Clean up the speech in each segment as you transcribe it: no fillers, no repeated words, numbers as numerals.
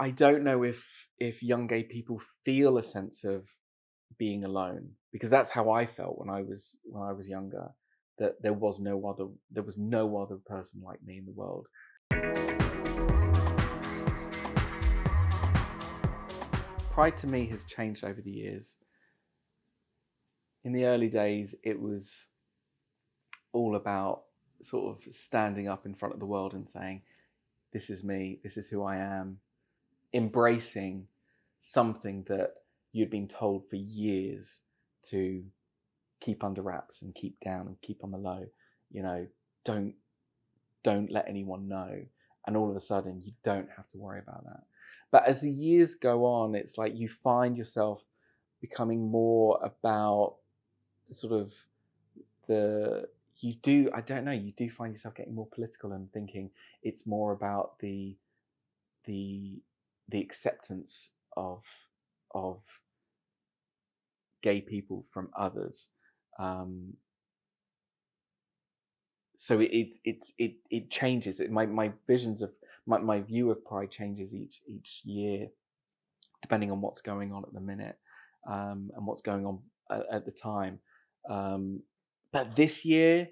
I don't know if young gay people feel a sense of being alone, because that's how I felt when I was younger, that there was no other person like me in the world. Pride to me has changed over the years. In the early days, it was all about sort of standing up in front of the world and saying, this is me, this is who I am, embracing something that you'd been told for years to keep under wraps and keep down and keep on the low. You know, don't don't let anyone know. And all of a sudden you don't have to worry about that. But as the years go on, it's like you find yourself becoming more about sort of the you do I don't know, you do find yourself getting more political and thinking it's more about the the acceptance of gay people from others. Um, so it changes. My visions of my view of pride changes each year, depending on what's going on at the minute, and what's going on at the time. Um, but this year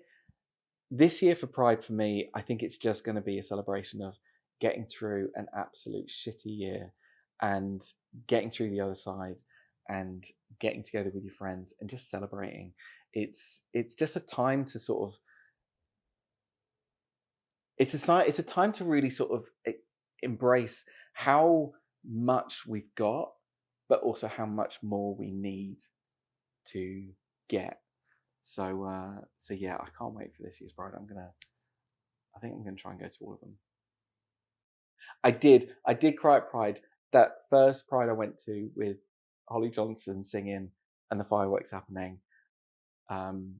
for Pride for me, I think it's just going to be a celebration of getting through an absolute shitty year and getting through the other side and getting together with your friends and just celebrating. It's just a time to sort of it's a time to really sort of embrace how much we've got, but also how much more we need to get. So yeah, I can't wait for this year's Pride. I think I'm gonna try and go to all of them. I did cry at Pride. That first Pride I went to with Holly Johnson singing and the fireworks happening. Um,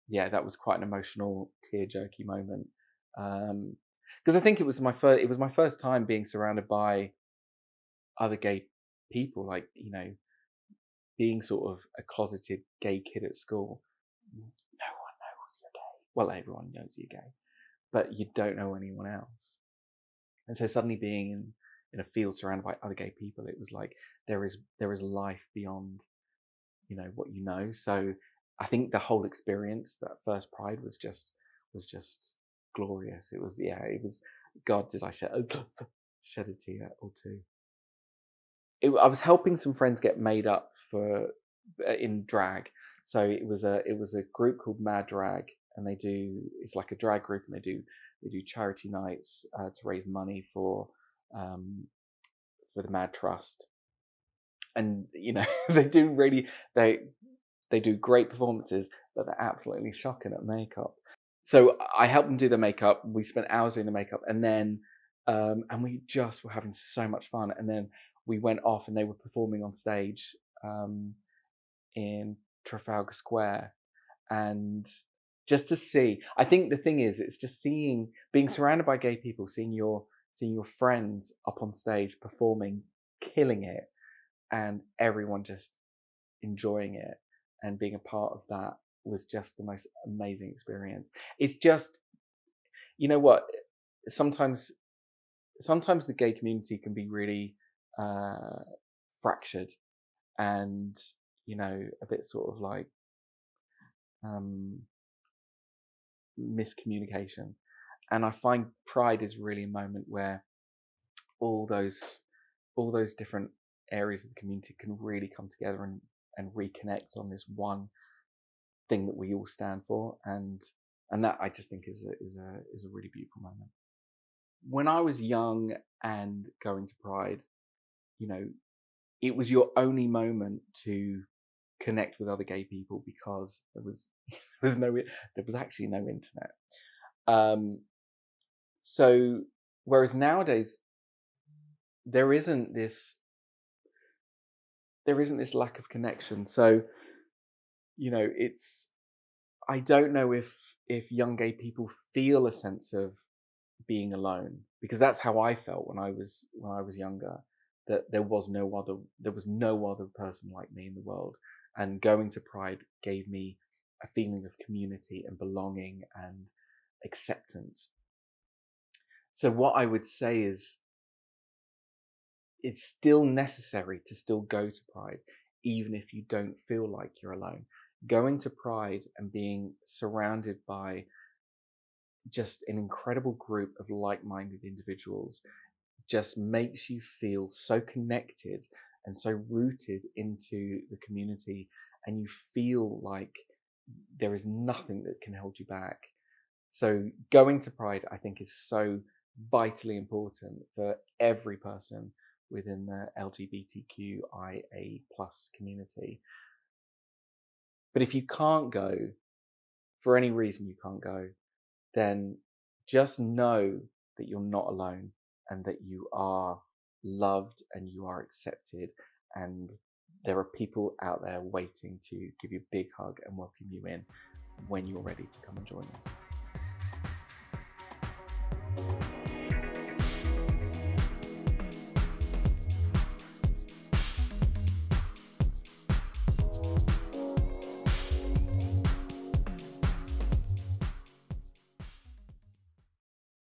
yeah, that was quite an emotional, tear jerky moment. Because I think it was my first time being surrounded by other gay people, like, you know, being sort of a closeted gay kid at school. No one knows you're gay. Well, everyone knows you're gay, but you don't know anyone else. And so suddenly being in a field surrounded by other gay people, it was like there is life beyond, you know, what you know. So I think the whole experience, that first Pride, was just glorious. It was, yeah, it was. God, did I shed a tear or two? I was helping some friends get made up for in drag. So it was a group called Mad Drag, and it's like a drag group, and they do charity nights to raise money um, for the Mad Trust. And you know they do really they do great performances, but they're absolutely shocking at makeup. So I helped them do the makeup. We spent hours doing the makeup, and then and we just were having so much fun. And then we went off, and they were performing on stage um, in Trafalgar Square, and just to see. I think the thing is, it's just being surrounded by gay people, seeing your friends up on stage performing, killing it, and everyone just enjoying it and being a part of that was just the most amazing experience. It's just, you know what, sometimes sometimes the gay community can be really uh fractured and, you know, a bit sort of like um miscommunication. And I find Pride is really a moment where all those all those different areas of the community can really come together and reconnect on this one thing that we all stand for, and that I just think is a really beautiful moment. When I was young and going to Pride, you know, it was your only moment to connect with other gay people because there was actually no internet. Um, so whereas nowadays there isn't this there isn't this lack of connection. So, you know, it's I don't know if young gay people feel a sense of being alone, because that's how I felt when I was younger, that there was no other person like me in the world, and going to Pride gave me a feeling of community and belonging and acceptance. So what I would say is it's still necessary to still go to Pride, even if you don't feel like you're alone. Going to Pride and being surrounded by just an incredible group of like-minded individuals just makes you feel so connected and so rooted into the community, and you feel like there is nothing that can hold you back. So going to Pride, I think, is so vitally important for every person within the LGBTQIA plus community. But if you can't go, for any reason you can't go, then just know that you're not alone, and that you are loved and you are accepted, and there are people out there waiting to give you a big hug and welcome you in when you're ready to come and join us.